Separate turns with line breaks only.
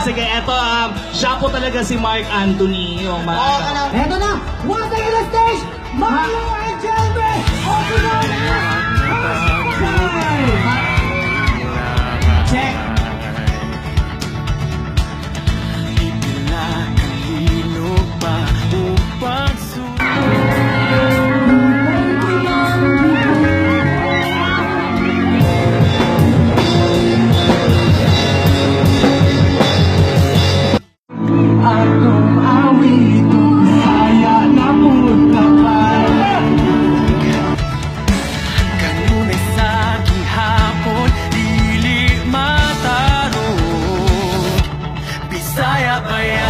Sige, eto, siya po talaga si Mark Anthony. Yung
Eto na! Once again on the stage, Mario and Jelmer! Open on Check!
Ipinakahilog pa upang
Atong awitong saya na pagkapan.
kanunay sa gihapon, dili mataro. Bisaya ba yan?